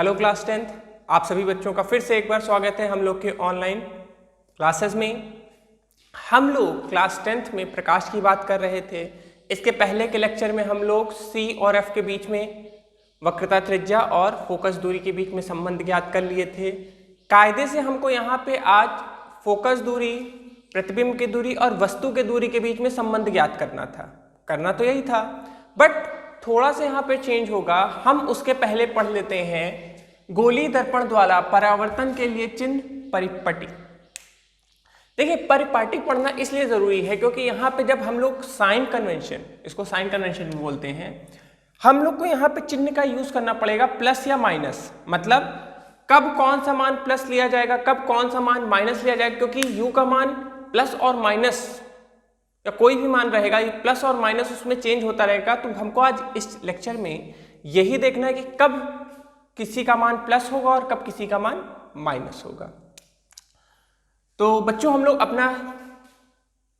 Hello class 10th, आप सभी बच्चों का फिर से एक बार स्वागत है हम लोग के ऑनलाइन क्लासेस में। हम लोग क्लास 10th में प्रकाश की बात कर रहे थे। इसके पहले के लेक्चर में हम लोग C और F के बीच में वक्रता त्रिज्या और फोकस दूरी के बीच में संबंध ज्ञात कर लिए थे। कायदे से हमको यहाँ पे आज फोकस दूरी, प्रतिबिंब की दूरी और वस्तु के दूरी के बीच में संबंध ज्ञात करना तो यही था, बट थोड़ा सा यहाँ पे चेंज होगा। हम उसके पहले पढ़ लेते हैं गोलीय दर्पण द्वारा परावर्तन के लिए चिन्ह परिपाटी। देखिए, परिपाटी पढ़ना इसलिए जरूरी है क्योंकि यहाँ पे जब हम लोग साइन कन्वेंशन, इसको साइन कन्वेंशन भी बोलते हैं, हम लोग को यहाँ पे चिन्ह का यूज करना पड़ेगा प्लस या माइनस। मतलब कब कौन सा मान प्लस लिया जाएगा, कब कौन सा मान माइनस लिया जाएगा, क्योंकि u का मान प्लस और माइनस या कोई भी मान रहेगा, ये प्लस और माइनस उसमें चेंज होता रहेगा। तो हमको आज इस लेक्चर में यही देखना है कि कब किसी का मान प्लस होगा और कब किसी का मान माइनस होगा। तो बच्चों, हम लोग अपना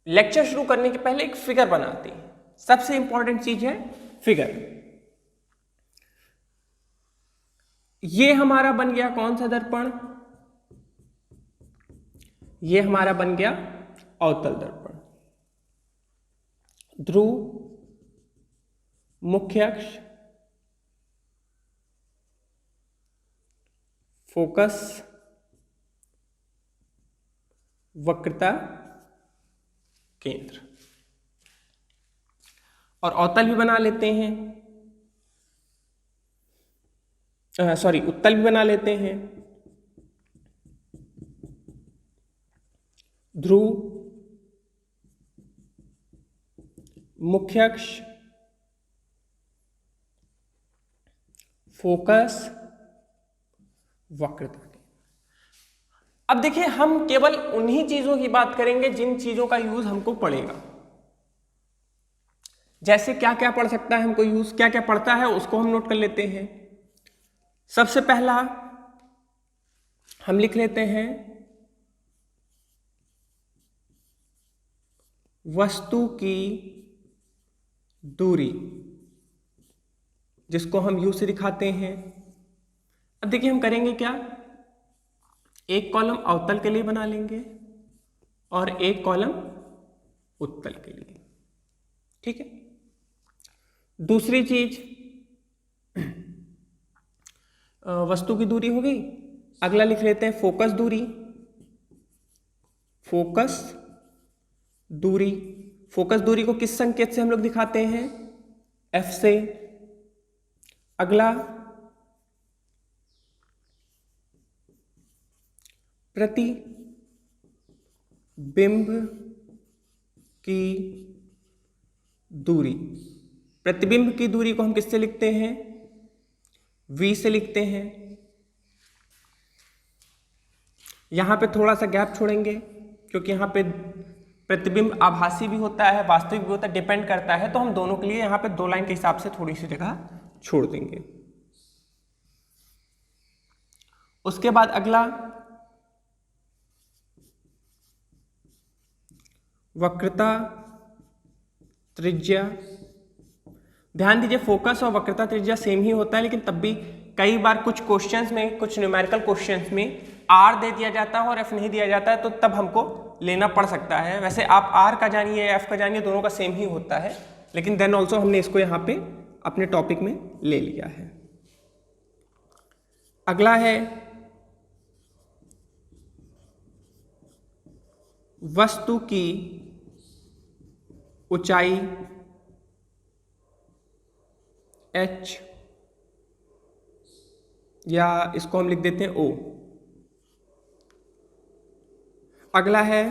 लेक्चर शुरू करने के पहले एक फिगर बनाते हैं। सबसे इंपॉर्टेंट चीज है फिगर। ये हमारा बन गया कौन सा दर्पण? ये हमारा बन गया अवतल दर्पण। ध्रुव, मुख्य अक्ष, फोकस, वक्रता, केंद्र। और अवतल भी बना लेते हैं, उत्तल भी बना लेते हैं। ध्रुव, मुख्य अक्ष, फोकस, वक्रता। अब देखिए, हम केवल उन्हीं चीजों की बात करेंगे जिन चीजों का यूज हमको पड़ेगा। जैसे क्या क्या पढ़ सकता है हमको यूज, क्या क्या पढ़ता है उसको हम नोट कर लेते हैं। सबसे पहला हम लिख लेते हैं वस्तु की दूरी, जिसको हम यू से दिखाते हैं। अब देखिए, हम करेंगे क्या, एक कॉलम अवतल के लिए बना लेंगे और एक कॉलम उत्तल के लिए। ठीक है। दूसरी चीज, वस्तु की दूरी हो गई। अगला लिख लेते हैं फोकस दूरी। फोकस दूरी, फोकस दूरी को किस संकेत से हम लोग दिखाते हैं? F से। अगला प्रतिबिंब की दूरी। प्रतिबिंब की दूरी को हम किससे लिखते हैं? V से लिखते हैं। यहां पे थोड़ा सा गैप छोड़ेंगे क्योंकि यहां पे प्रतिबिंब आभासी भी होता है, वास्तविक भी होता है, डिपेंड करता है। तो हम दोनों के लिए यहां पे दो लाइन के हिसाब से थोड़ी सी जगह छोड़ देंगे। उसके बाद अगला वक्रता त्रिज्या। ध्यान दीजिए, फोकस और वक्रता त्रिज्या सेम ही होता है, लेकिन तब भी कई बार कुछ क्वेश्चंस में, कुछ न्यूमेरिकल क्वेश्चंस में R दे दिया जाता है और F नहीं दिया जाता है, तो तब हमको लेना पड़ सकता है। वैसे आप R का जानिए, F का जानिए, दोनों का सेम ही होता है, लेकिन देन ऑल्सो हमने इसको यहाँ पे अपने टॉपिक में ले लिया है। अगला है वस्तु की ऊंचाई H, या इसको हम लिख देते हैं O। अगला है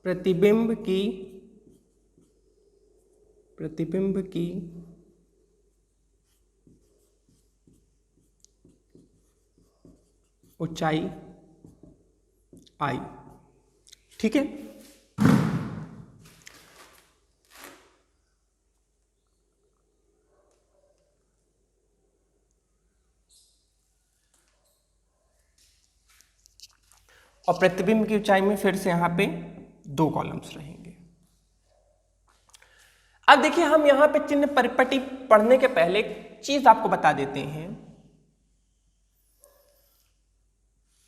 प्रतिबिंब की ऊंचाई I। ठीक है। और प्रतिबिंब की ऊंचाई में फिर से यहाँ पे दो कॉलम्स रहेंगे। अब देखिए हम यहाँ पे चिन्ह परिपाटी पढ़ने के पहले एक चीज आपको बता देते हैं।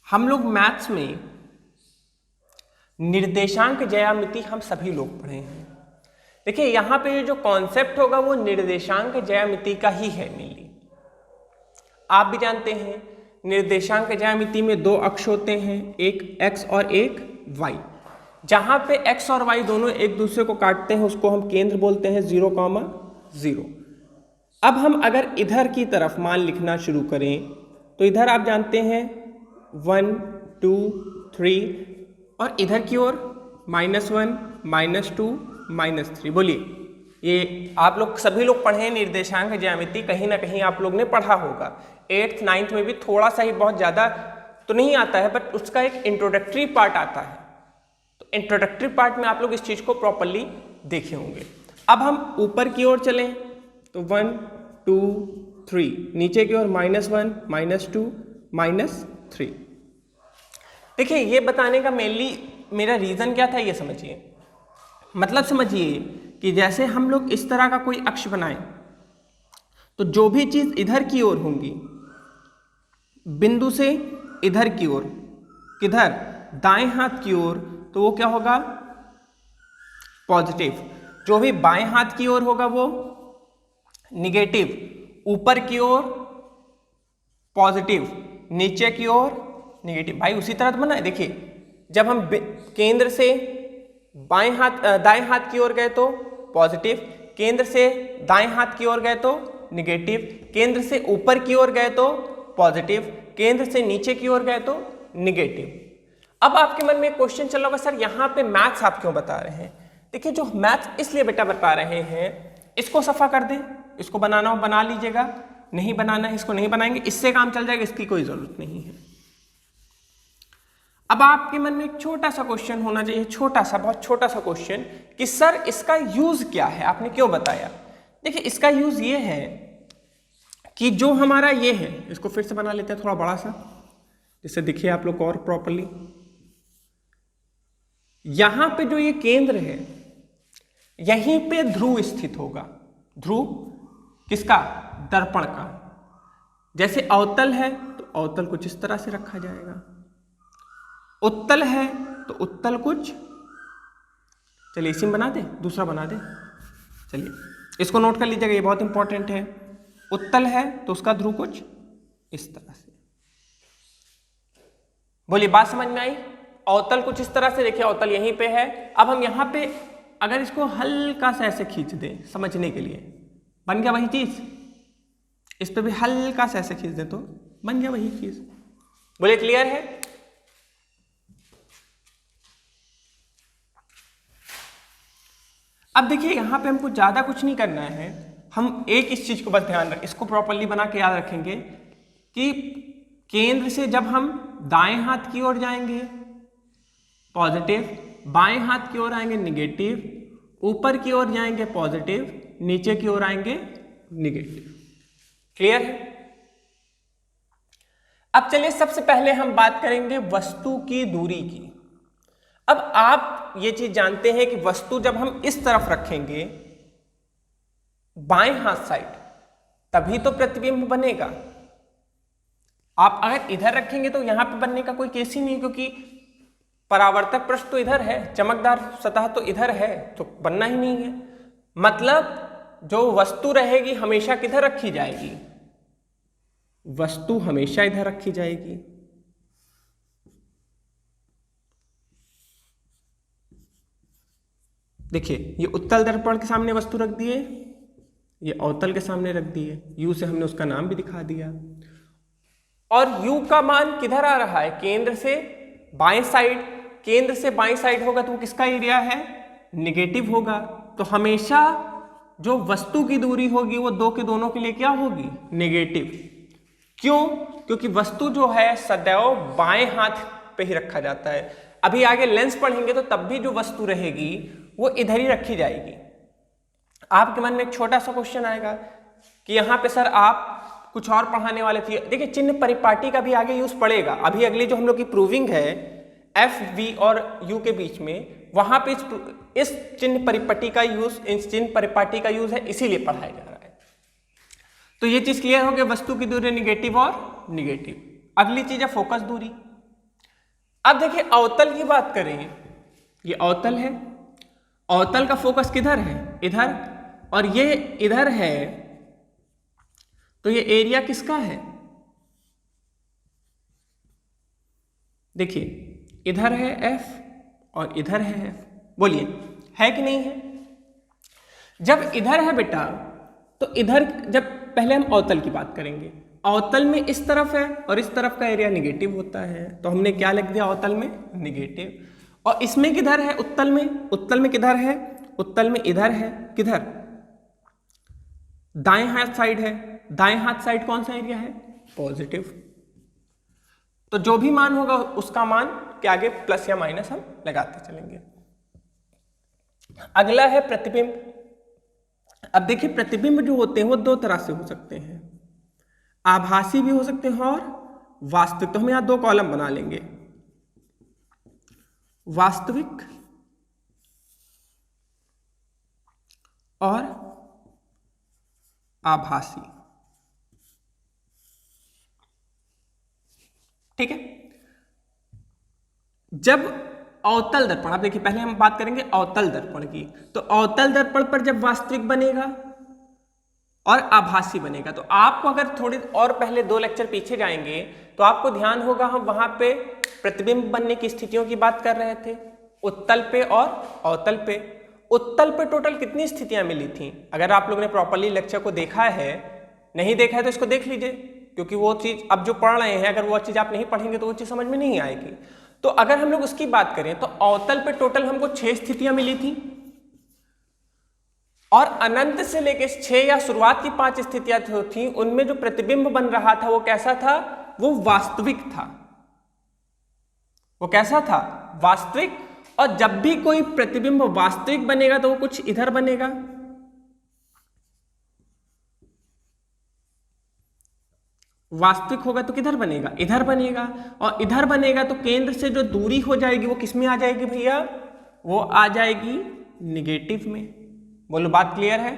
हम लोग मैथ्स में निर्देशांक ज्यामिति हम सभी लोग पढ़े हैं। देखिए यहाँ पे जो कॉन्सेप्ट होगा वो निर्देशांक ज्यामिति का ही है मेनली। आप भी जानते हैं निर्देशांक ज्यामिति में दो अक्ष होते हैं, एक x और एक y। जहां पे x और y दोनों एक दूसरे को काटते हैं उसको हम केंद्र बोलते हैं 0, 0। अब हम अगर इधर की तरफ मान लिखना शुरू करें तो इधर आप जानते हैं 1, 2, 3 और इधर की ओर -1, -2, -3। बोलिए ये आप लोग सभी लोग पढ़े हैं निर्देशांक ज्यामिति, कहीं ना कहीं आप लोग ने पढ़ा होगा। 8th 9th में भी थोड़ा सा ही, बहुत ज़्यादा तो नहीं आता है, बट उसका एक इंट्रोडक्टरी पार्ट आता है। तो इंट्रोडक्टरी पार्ट में आप लोग इस चीज़ को प्रॉपरली देखे होंगे। अब हम ऊपर की ओर चलें तो 1, 2, 3, नीचे की ओर -1, -2, -3। देखिए ये बताने का मेनली मेरा रीज़न क्या था ये समझिए। मतलब समझिए कि जैसे हम लोग इस तरह का कोई अक्ष बनाएं तो जो भी चीज़ इधर की ओर होंगी, बिंदु से इधर की ओर, किधर, दाएं हाथ की ओर, तो वो क्या होगा, पॉजिटिव। जो भी बाएं हाथ की ओर होगा वो निगेटिव। ऊपर की ओर पॉजिटिव, नीचे की ओर निगेटिव। भाई उसी तरह तो बना है। देखिए जब हम केंद्र से दाएं हाथ की ओर गए तो पॉजिटिव, केंद्र से दाएं हाथ की ओर गए तो निगेटिव, केंद्र से ऊपर की ओर गए तो पॉजिटिव, केंद्र से नीचे की ओर गए तो निगेटिव। अब आपके मन में एक क्वेश्चन चल रहा होगा, सर यहाँ पे मैथ्स आप क्यों बता रहे हैं? देखिए जो मैथ्स इसलिए बेटा बता रहे हैं, इसको सफा कर दें, इसको बनाना हो बना लीजिएगा, नहीं बनाना है इसको नहीं बनाएंगे, इससे काम चल जाएगा, इसकी कोई जरूरत नहीं है। अब आपके मन में एक छोटा सा क्वेश्चन होना चाहिए, छोटा सा, बहुत छोटा सा क्वेश्चन, कि सर इसका यूज क्या है, आपने क्यों बताया? देखिए इसका यूज ये है कि जो हमारा ये है, इसको फिर से बना लेते हैं थोड़ा बड़ा सा जिससे दिखे आप लोग को और प्रॉपर्ली। यहां पे जो ये केंद्र है यहीं पे ध्रुव स्थित होगा। ध्रुव किसका? दर्पण का। जैसे अवतल है तो अवतल कुछ इस तरह से रखा जाएगा, उत्तल है तो उत्तल कुछ, चलिए इसी में बना दे, दूसरा बना दे, चलिए इसको नोट कर लीजिएगा, ये बहुत इंपॉर्टेंट है। उत्तल है तो उसका ध्रुव कुछ इस तरह से। बोलिए बात समझ में आई? अवतल कुछ इस तरह से, देखिए अवतल यहीं पे है। अब हम यहां पे अगर इसको हल्का सा ऐसे खींच दें समझने के लिए, बन गया वही चीज। इस पे भी हल्का सा ऐसे खींच दें तो बन गया वही चीज। बोलिए क्लियर है? अब देखिए यहां पे हमको ज्यादा कुछ नहीं करना है, हम एक इस चीज को बस ध्यान रखें, इसको प्रॉपरली बना के याद रखेंगे कि केंद्र से जब हम दाएं हाथ की ओर जाएंगे पॉजिटिव, बाएं हाथ की ओर आएंगे निगेटिव, ऊपर की ओर जाएंगे पॉजिटिव, नीचे की ओर आएंगे निगेटिव। क्लियर है? अब चलिए सबसे पहले हम बात करेंगे वस्तु की दूरी की। अब आप ये चीज जानते हैं कि वस्तु जब हम इस तरफ रखेंगे बाएं हाथ साइड, तभी तो प्रतिबिंब बनेगा। आप अगर इधर रखेंगे तो यहां पे बनने का कोई केस ही नहीं, क्योंकि परावर्तक पृष्ठ तो इधर है, चमकदार सतह तो इधर है, तो बनना ही नहीं है। मतलब जो वस्तु रहेगी हमेशा किधर रखी जाएगी? वस्तु हमेशा इधर रखी जाएगी। देखिए ये उत्तल दर्पण के सामने वस्तु रख दिए, ये अवतल के सामने रख दिए, U से हमने उसका नाम भी दिखा दिया। और U का मान किधर आ रहा है? केंद्र से बाएं साइड। केंद्र से बाएं साइड होगा तो वो किसका एरिया है? निगेटिव होगा। तो हमेशा जो वस्तु की दूरी होगी वो दो के दोनों के लिए क्या होगी? नेगेटिव। क्यों? क्योंकि वस्तु जो है सदैव बाएं हाथ पे ही रखा जाता है। अभी आगे लेंस पढ़ेंगे तो तब भी जो वस्तु रहेगी वो इधर ही रखी जाएगी। आपके मन में एक छोटा सा क्वेश्चन आएगा कि यहाँ पे सर आप कुछ और पढ़ाने वाले थे। देखिए चिन्ह परिपाटी का भी आगे यूज पड़ेगा। अभी अगली जो हम लोग की प्रूविंग है एफ वी और यू के बीच में, वहां पे इस चिन्ह परिपट्टी का यूज, इस चिन्ह परिपाटी का यूज है, इसीलिए पढ़ाया जा रहा है। तो ये चीज क्लियर हो गया, वस्तु की दूरी निगेटिव और निगेटिव। अगली चीज है फोकस दूरी। अब देखिए अवतल की बात करें, ये अवतल है, अवतल का फोकस किधर है, इधर, और ये इधर है, तो ये एरिया किसका है, देखिए इधर है एफ और इधर है एफ, बोलिए है कि नहीं है। जब इधर है बेटा तो इधर, जब पहले हम अवतल की बात करेंगे, अवतल में इस तरफ है और इस तरफ का एरिया निगेटिव होता है, तो हमने क्या लिख दिया अवतल में, निगेटिव। और इसमें किधर है, उत्तल में, उत्तल में किधर है, उत्तल में इधर है, किधर, दाएं हाथ साइड है, दाएं हाथ साइड कौन सा एरिया है, पॉजिटिव। तो जो भी मान होगा उसका मान के आगे प्लस या माइनस हम लगाते चलेंगे। अगला है प्रतिबिंब। अब देखिए प्रतिबिंब जो होते हैं वो दो तरह से हो सकते हैं, आभासी भी हो सकते हैं और वास्तविक। तो हम यहां दो कॉलम बना लेंगे, वास्तविक और आभासी, ठीक है। जब अवतल दर्पण, अब देखिए पहले हम बात करेंगे अवतल दर्पण की, तो अवतल दर्पण पर जब वास्तविक बनेगा और आभासी बनेगा, तो आपको अगर थोड़ी और पहले 2 लेक्चर पीछे जाएंगे तो आपको ध्यान होगा हम वहां पे प्रतिबिंब बनने की स्थितियों की बात कर रहे थे, उत्तल पे और अवतल पे। उत्तल पे टोटल कितनी स्थितियां मिली थी, अगर आप लोगों ने प्रॉपर्ली लेक्चर को देखा है, नहीं देखा है तो इसको देख लीजिए, क्योंकि वो चीज अब जो पढ़ रहे हैं, अगर वो चीज आप नहीं पढ़ेंगे तो वो चीज समझ में नहीं आएगी। तो अगर हम लोग उसकी बात करें तो अवतल पे टोटल हमको 6 स्थितियां मिली थी, और अनंत से लेकर 6 या शुरुआत की 5 स्थितियां जो थी उनमें जो प्रतिबिंब बन रहा था वो कैसा था, वो वास्तविक था। वो कैसा था, वास्तविक। और जब भी कोई प्रतिबिंब वास्तविक बनेगा तो वो कुछ इधर बनेगा, वास्तविक होगा तो किधर बनेगा, इधर बनेगा, और इधर बनेगा तो केंद्र से जो दूरी हो जाएगी वो किसमें आ जाएगी भैया, वो आ जाएगी निगेटिव में। बोलो बात क्लियर है।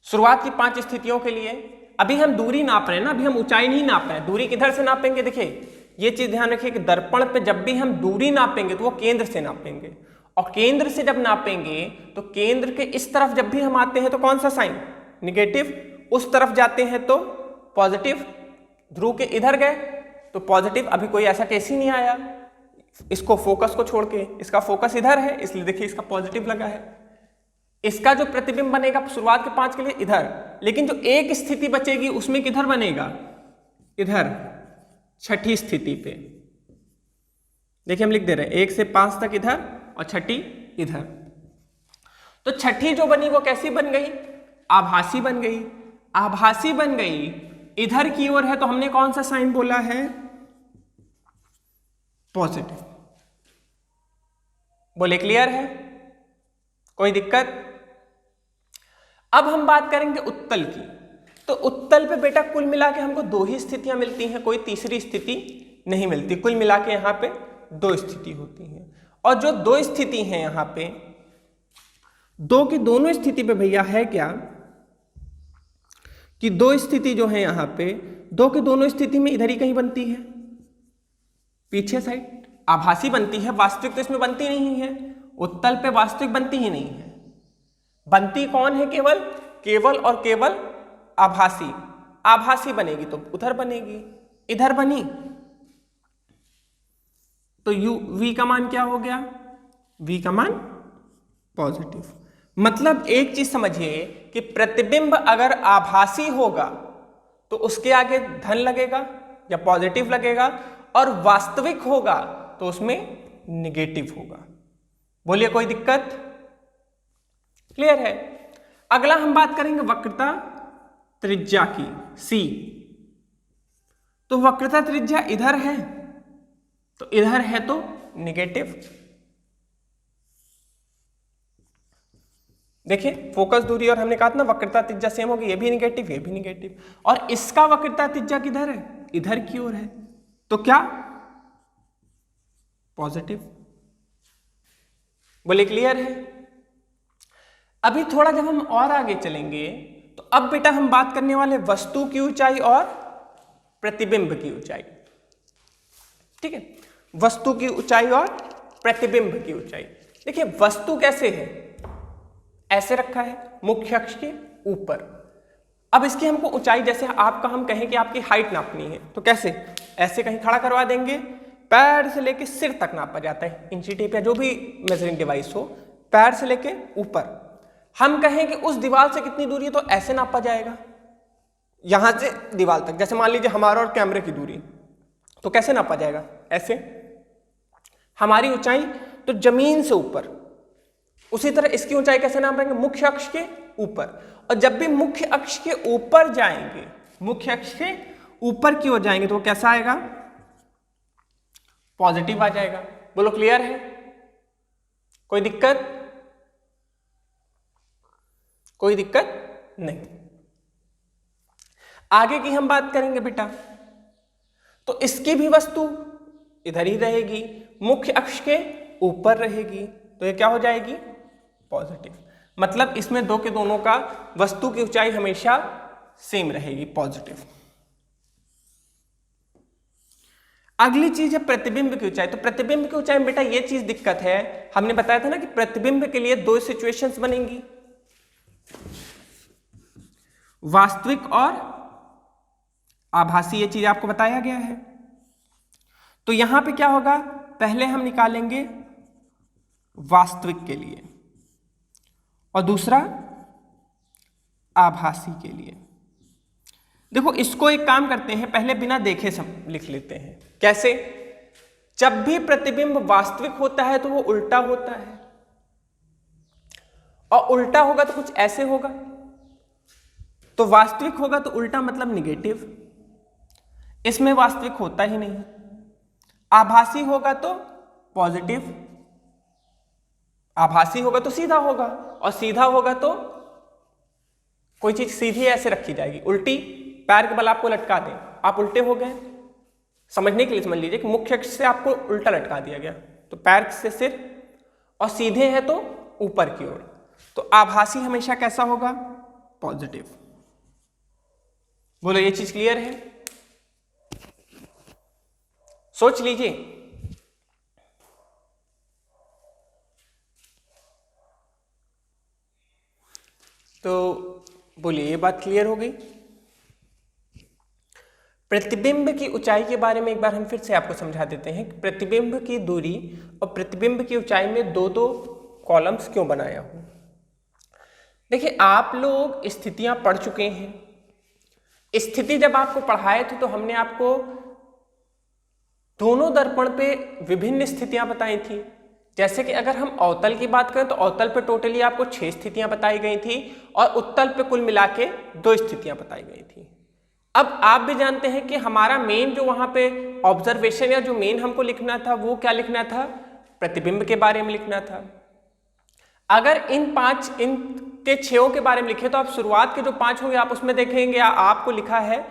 शुरुआत की 5 स्थितियों के लिए अभी हम दूरी नाप रहे हैं ना, अभी हम ऊंचाई नहीं नाप रहे हैं, दूरी किधर से नापेंगे। देखिए ये चीज ध्यान रखिए कि दर्पण पे जब भी हम दूरी नापेंगे तो वो केंद्र से नापेंगे, और केंद्र से जब नापेंगे तो केंद्र के इस तरफ जब भी हम आते हैं तो कौन सा साइन, निगेटिव, उस तरफ जाते हैं तो पॉजिटिव, ध्रुव के इधर गए तो पॉजिटिव। अभी कोई ऐसा केस ही नहीं आया, इसको फोकस को छोड़ के, इसका फोकस इधर है इसलिए देखिए इसका पॉजिटिव लगा है। इसका जो प्रतिबिंब बनेगा शुरुआत के 5 के लिए इधर, लेकिन जो एक स्थिति बचेगी उसमें किधर बनेगा, इधर, छठी स्थिति पे। देखिए हम लिख दे रहे हैं 1 से 5 तक इधर और छठी इधर। तो छठी जो बनी वो कैसी बन गई, आभासी बन गई। आभासी बन गई, इधर की ओर है तो हमने कौन सा साइन बोला है, पॉजिटिव। बोले क्लियर है, कोई दिक्कत। अब हम बात करेंगे उत्तल की। तो उत्तल पे बेटा कुल मिला के हमको 2 ही स्थितियां मिलती हैं, कोई तीसरी स्थिति नहीं मिलती। कुल मिला के यहां पे 2 स्थिति होती हैं, और जो 2 स्थिति हैं यहां पे, 2 की दोनों स्थिति पे भैया है क्या कि 2 स्थिति जो है यहां पे, 2 की दोनों स्थिति में इधर ही कहीं बनती है, पीछे साइड आभासी बनती है, वास्तविक तो इसमें बनती नहीं है। उत्तल पे वास्तविक बनती ही नहीं है, बनती कौन है, केवल केवल और केवल आभासी। आभासी बनेगी तो उधर बनेगी, इधर बनी तो u v का मान क्या हो गया, v का मान पॉजिटिव। मतलब एक चीज समझिए कि प्रतिबिंब अगर आभासी होगा तो उसके आगे धन लगेगा या पॉजिटिव लगेगा, और वास्तविक होगा तो उसमें निगेटिव होगा। बोलिए कोई दिक्कत, क्लियर है। अगला हम बात करेंगे वक्रता त्रिज्या की, C। तो वक्रता त्रिज्या इधर है तो इधर है तो निगेटिव। देखिए फोकस दूरी और हमने कहा था ना वक्रता त्रिज्या सेम होगी, ये भी निगेटिव ये भी निगेटिव, और इसका वक्रता त्रिज्या किधर है, इधर की ओर है, तो क्या पॉजिटिव। बोले क्लियर है? अभी थोड़ा जब हम और आगे चलेंगे तो अब बेटा हम बात करने वाले वस्तु की ऊंचाई और प्रतिबिंब की ऊंचाई। ठीक है, वस्तु की ऊंचाई और प्रतिबिंब की ऊंचाई। देखिए वस्तु कैसे है, ऐसे रखा है मुख्य अक्ष के ऊपर। अब इसकी हमको ऊंचाई, जैसे आपका हम कहें कि आपकी हाइट नापनी है तो कैसे, ऐसे कहीं खड़ा करवा देंगे, पैर से लेके सिर तक नापा जाता है, इंची टेप या जो भी मेजरिंग डिवाइस हो, पैर से लेके ऊपर। हम कहें कि उस दीवार से कितनी दूरी है तो ऐसे नापा जाएगा, यहां से दीवार तक। जैसे मान लीजिए हमारा और कैमरे की दूरी, तो कैसे नापा जाएगा, ऐसे। हमारी ऊंचाई तो जमीन से ऊपर, उसी तरह इसकी ऊंचाई कैसे नापेंगे, मुख्य अक्ष के ऊपर। और जब भी मुख्य अक्ष के ऊपर जाएंगे, मुख्य अक्ष के ऊपर की ओर जाएंगे तो वो कैसा आएगा, पॉजिटिव आ जाएगा। बोलो क्लियर है? कोई दिक्कत? कोई दिक्कत नहीं। आगे की हम बात करेंगे बेटा, तो इसकी भी वस्तु इधर ही रहेगी, मुख्य अक्ष के ऊपर रहेगी, तो ये क्या हो जाएगी, पॉजिटिव। मतलब इसमें दो के दोनों का वस्तु की ऊंचाई हमेशा सेम रहेगी, पॉजिटिव। अगली चीज है प्रतिबिंब की ऊंचाई। तो प्रतिबिंब की ऊंचाई में बेटा ये चीज दिक्कत है, हमने बताया था ना कि प्रतिबिंब के लिए दो सिचुएशंस बनेंगी, वास्तविक और आभासी। ये चीज आपको बताया गया है। तो यहां पे क्या होगा, पहले हम निकालेंगे वास्तविक के लिए और दूसरा आभासी के लिए। देखो इसको एक काम करते हैं, पहले बिना देखे लिख लेते हैं। कैसे? जब भी प्रतिबिंब वास्तविक होता है तो वो उल्टा होता है, और उल्टा होगा तो कुछ ऐसे होगा। तो वास्तविक होगा तो उल्टा मतलब निगेटिव, इसमें वास्तविक होता ही नहीं। आभासी होगा तो पॉजिटिव, आभासी होगा तो सीधा होगा, और सीधा होगा तो कोई चीज सीधी ऐसे रखी जाएगी, उल्टी पैर के बल आपको लटका दें, आप उल्टे हो गए। समझने के लिए समझ लीजिए कि मुख्य अक्ष से आपको उल्टा लटका दिया गया, तो पैर से सिर, और सीधे हैं तो ऊपर की ओर। तो आभासी हमेशा कैसा होगा, पॉजिटिव। बोलो ये चीज क्लियर है? सोच लीजिए। तो बोलिए ये बात क्लियर हो गई? प्रतिबिंब की ऊंचाई के बारे में एक बार हम फिर से आपको समझा देते हैं कि प्रतिबिंब की दूरी और प्रतिबिंब की ऊंचाई में दो दो कॉलम्स क्यों बनाया हूं। देखिए आप लोग स्थितियां पढ़ चुके हैं। स्थिति जब आपको पढ़ाए थे तो हमने आपको दोनों दर्पण पे विभिन्न स्थितियां बताई थी। जैसे कि अगर हम अवतल की बात करें तो अवतल पे टोटली आपको 6 स्थितियां बताई गई थी और उत्तल पे कुल मिला के 2 स्थितियां बताई गई थी। अब आप भी जानते हैं कि हमारा मेन जो वहां पे ऑब्जर्वेशन या जो मेन हमको लिखना था वो क्या लिखना था, प्रतिबिंब के बारे में लिखना था। अगर इन 6 के बारे में लिखे तो आप शुरुआत के जो 5 होंगे आप उसमें देखेंगे आपको लिखा है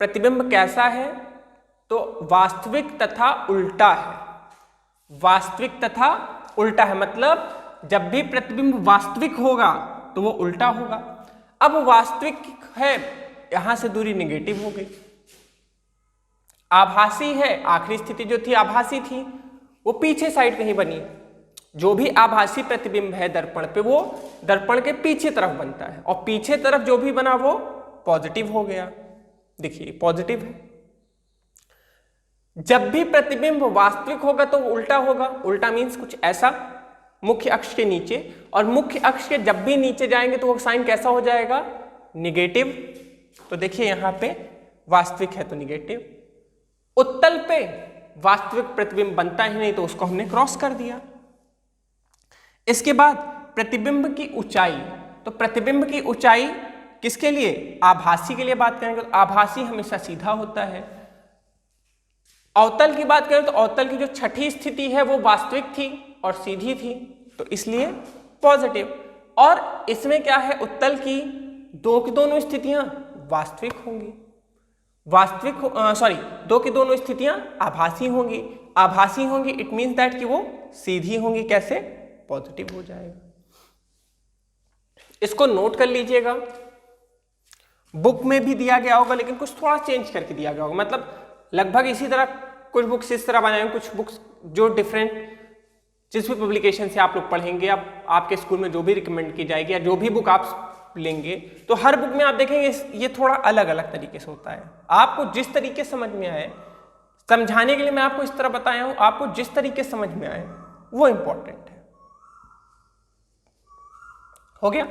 प्रतिबिंब कैसा है, तो वास्तविक तथा उल्टा है। वास्तविक तथा उल्टा है, मतलब जब भी प्रतिबिंब वास्तविक होगा तो वो उल्टा होगा। अब वास्तविक है, यहां से दूरी निगेटिव हो गई। आभासी है, आखिरी स्थिति जो थी आभासी थी, वो पीछे साइड कहीं बनी। जो भी आभासी प्रतिबिंब है दर्पण पे वो दर्पण के पीछे तरफ बनता है, और पीछे तरफ जो भी बना वो पॉजिटिव हो गया। देखिए पॉजिटिव है। जब भी प्रतिबिंब वास्तविक होगा तो वो उल्टा होगा। उल्टा मीन्स कुछ ऐसा मुख्य अक्ष के नीचे, और मुख्य अक्ष के जब भी नीचे जाएंगे तो वो साइन कैसा हो जाएगा, निगेटिव। तो देखिए यहां पे वास्तविक है तो निगेटिव। उत्तल पे वास्तविक प्रतिबिंब बनता ही नहीं तो उसको हमने क्रॉस कर दिया। इसके बाद प्रतिबिंब की ऊंचाई, तो प्रतिबिंब की ऊंचाई किसके लिए, आभासी के लिए बात करेंगे तो आभासी हमेशा सीधा होता है। अवतल की बात करें तो अवतल की जो 6ठी स्थिति है वो वास्तविक थी और सीधी थी, तो इसलिए पॉजिटिव। और इसमें क्या है, उत्तल की दोनों स्थितियां वास्तविक होंगी। वास्तविक दो की दोनों स्थितियां आभासी होंगी। आभासी होंगी इट मीन्स दैट कि वो सीधी होंगी। कैसे? पॉजिटिव हो जाएगा। इसको नोट कर लीजिएगा। बुक में भी दिया गया होगा लेकिन कुछ थोड़ा चेंज करके दिया गया होगा, मतलब लगभग इसी तरह कुछ बुक्स इस तरह बनाए, कुछ बुक्स जो डिफरेंट जिस भी पब्लिकेशन से आप लोग पढ़ेंगे, आपके स्कूल में जो भी रिकमेंड की जाएगी या जो भी बुक आप लेंगे, तो हर बुक में आप देखेंगे ये थोड़ा अलग अलग तरीके से होता है। आपको जिस तरीके से समझ में आए, समझाने के लिए मैं आपको इस तरह बताया हूं, आपको जिस तरीके से समझ में आए वो इंपॉर्टेंट है। हो गया?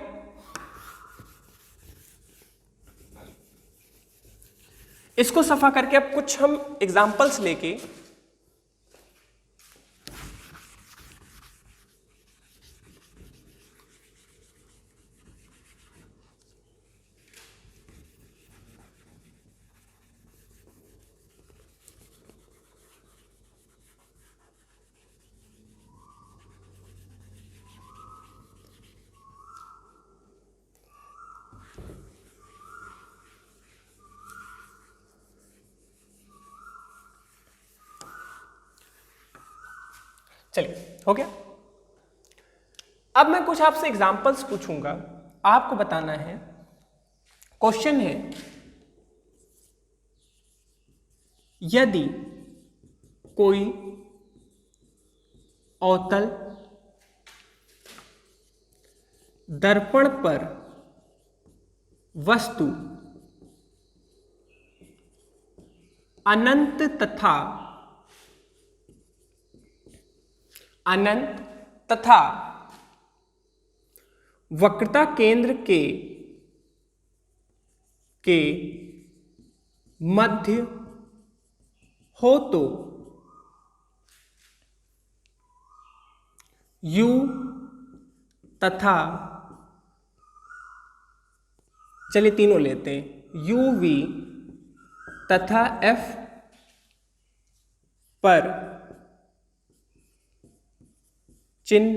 इसको सफा करके अब कुछ हम एग्जाम्पल्स लेके चलिए, हो गया। अब मैं कुछ आपसे एग्जाम्पल्स पूछूंगा, आपको बताना है। क्वेश्चन है, यदि कोई अवतल दर्पण पर वस्तु अनंत तथा वक्रता केंद्र के मध्य हो तो u तथा, चलिए तीनों लेते हैं, u v तथा f पर चिन्ह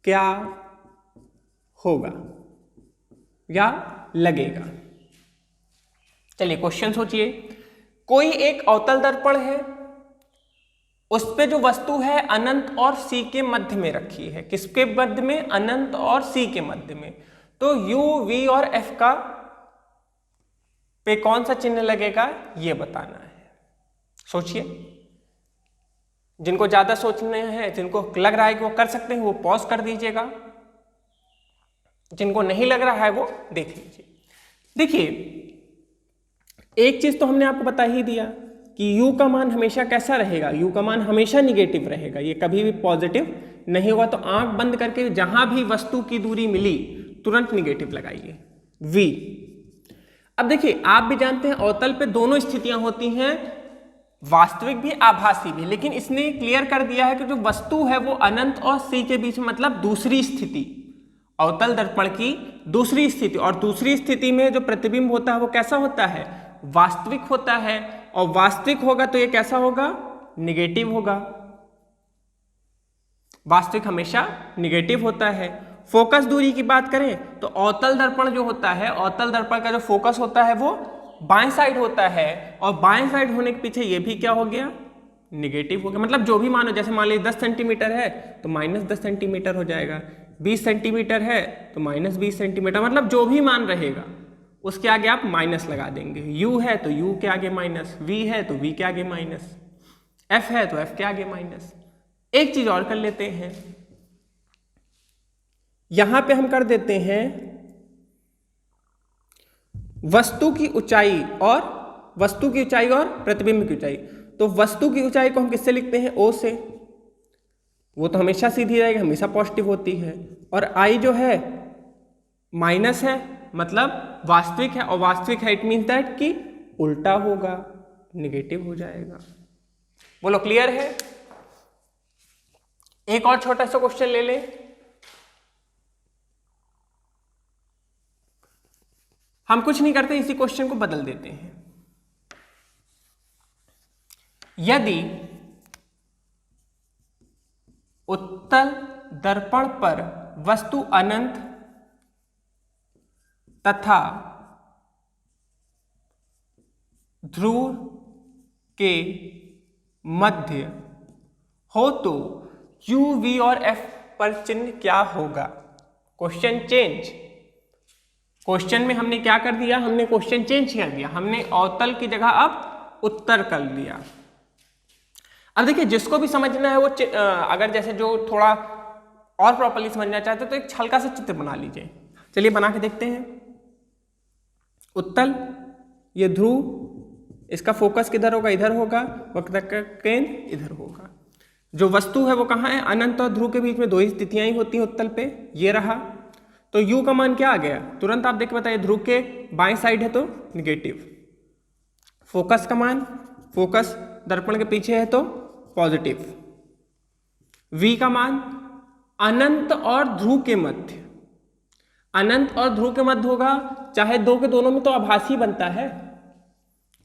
क्या होगा या लगेगा। चलिए क्वेश्चन सोचिए। कोई एक अवतल दर्पण है, उस पे जो वस्तु है अनंत और सी के मध्य में रखी है। किसके मध्य में? अनंत और सी के मध्य में। तो u v और f का पे कौन सा चिन्ह लगेगा ये बताना है। सोचिए। जिनको ज्यादा सोचने हैं, जिनको लग रहा है कि वो कर सकते हैं, वो पॉज कर दीजिएगा। जिनको नहीं लग रहा है वो देख लीजिए। देखिए, एक चीज तो हमने आपको बता ही दिया कि u का मान हमेशा कैसा रहेगा? u का मान हमेशा निगेटिव रहेगा, ये कभी भी पॉजिटिव नहीं होगा। तो आंख बंद करके जहां भी वस्तु की दूरी मिली तुरंत निगेटिव लगाइए, v। अब देखिए, आप भी जानते हैं अवतल पे दोनों स्थितियां होती हैं, वास्तविक भी आभासी भी, लेकिन इसने क्लियर कर दिया है कि जो वस्तु है वो अनंत और सी के बीच में, मतलब दूसरी स्थिति, अवतल दर्पण की दूसरी स्थिति। और दूसरी स्थिति में जो प्रतिबिंब होता है वो कैसा होता है? वास्तविक होता है। और वास्तविक होगा तो ये कैसा होगा? निगेटिव होगा। वास्तविक हमेशा निगेटिव होता है। फोकस दूरी की बात करें तो अवतल दर्पण जो होता है, अवतल दर्पण का जो फोकस होता है वो बाएं साइड होता है, और बाएं साइड होने के पीछे ये भी क्या हो गया? निगेटिव हो गया। मतलब जो भी मानो, जैसे मान लीजिए 10 सेंटीमीटर है तो -10 सेंटीमीटर हो जाएगा, 20 सेंटीमीटर है तो -20 सेंटीमीटर, मतलब जो भी मान रहेगा उसके आगे आप माइनस लगा देंगे। u है तो u के आगे माइनस, v है तो v के आगे माइनस, f है तो f के आगे माइनस। एक चीज और कर लेते हैं, यहां पे हम कर देते हैं वस्तु की ऊंचाई और प्रतिबिंब की ऊंचाई। तो वस्तु की ऊंचाई को हम किससे लिखते हैं? o से। वो तो हमेशा सीधी रहेगी, हमेशा पॉजिटिव होती है। और i जो है माइनस है, मतलब वास्तविक है, और वास्तविक है इट मीन्स दैट कि उल्टा होगा, निगेटिव हो जाएगा। बोलो क्लियर है? एक और छोटा सा क्वेश्चन ले लें। हम कुछ नहीं करते, इसी क्वेश्चन को बदल देते हैं। यदि उत्तल दर्पण पर वस्तु अनंत तथा ध्रुव के मध्य हो तो U, V और F पर चिन्ह क्या होगा? Question change. क्वेश्चन में हमने क्या कर दिया? हमने क्वेश्चन चेंज कर दिया, हमने अवतल की जगह अब उत्तर कर दिया। अब देखिए, जिसको भी समझना है वो अगर जैसे जो थोड़ा और प्रॉपर्ली समझना चाहते तो एक हल्का सा चित्र बना लीजिए। चलिए बना के देखते हैं। उत्तल, ये ध्रुव, इसका फोकस किधर होगा? इधर होगा। वक्र का केंद्र इधर होगा। जो वस्तु है वो कहाँ है? अनंत और ध्रुव के बीच में दो ही स्थितियां ही होती हैं उत्तल पे, ये रहा। तो U का मान क्या आ गया? तुरंत आप देख के बताइए। ध्रुव के बाएं साइड है तो निगेटिव। फोकस का मान, फोकस दर्पण के पीछे है तो पॉजिटिव। V का मान अनंत और ध्रुव के मध्य, अनंत और ध्रुव के मध्य होगा, चाहे दो के दोनों में तो आभासी बनता है।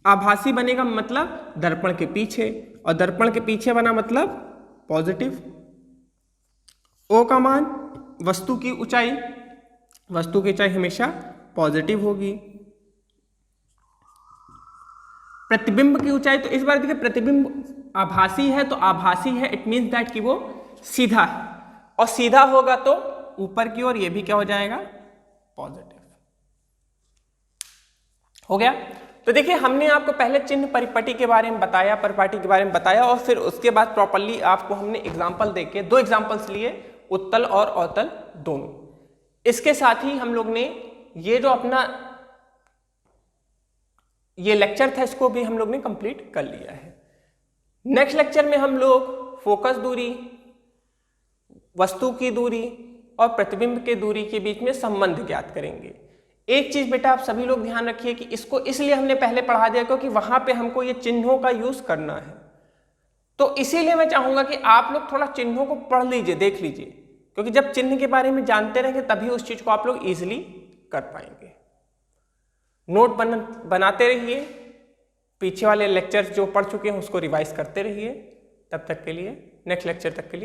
आभासी बनेगा मतलब दर्पण के पीछे, और दर्पण के पीछे बना मतलब पॉजिटिव। O का मान वस्तु की ऊंचाई, वस्तु की ऊंचाई हमेशा पॉजिटिव होगी। प्रतिबिंब की ऊंचाई, तो इस बार देखिए प्रतिबिंब आभासी है तो आभासी है, इट मीन्स दैट कि वो सीधा है, और सीधा होगा तो ऊपर की ओर, ये भी क्या हो जाएगा? पॉजिटिव। हो गया। तो देखिए, हमने आपको पहले चिन्ह परिपटि के बारे में बताया, परिपाटी के बारे में बताया, और फिर उसके बाद प्रॉपर्ली आपको हमने एग्जाम्पल देके, दो एग्जाम्पल्स लिए, उत्तल और अवतल दोनों। इसके साथ ही हम लोग ने ये जो अपना ये लेक्चर था, इसको भी हम लोग ने कंप्लीट कर लिया है। नेक्स्ट लेक्चर में हम लोग फोकस दूरी, वस्तु की दूरी और प्रतिबिंब के दूरी के बीच में संबंध ज्ञात करेंगे। एक चीज बेटा आप सभी लोग ध्यान रखिए कि इसको इसलिए हमने पहले पढ़ा दिया क्योंकि वहां पे हमको ये चिन्हों का यूज करना है, तो इसीलिए मैं चाहूंगा कि आप लोग थोड़ा चिन्हों को पढ़ लीजिए, देख लीजिए, क्योंकि जब चिन्ह के बारे में जानते रहेंगे तभी उस चीज को आप लोग इजीली कर पाएंगे। नोट बनाते रहिए, पीछे वाले लेक्चर्स जो पढ़ चुके हैं उसको रिवाइज करते रहिए। तब तक के लिए, नेक्स्ट लेक्चर तक के लिए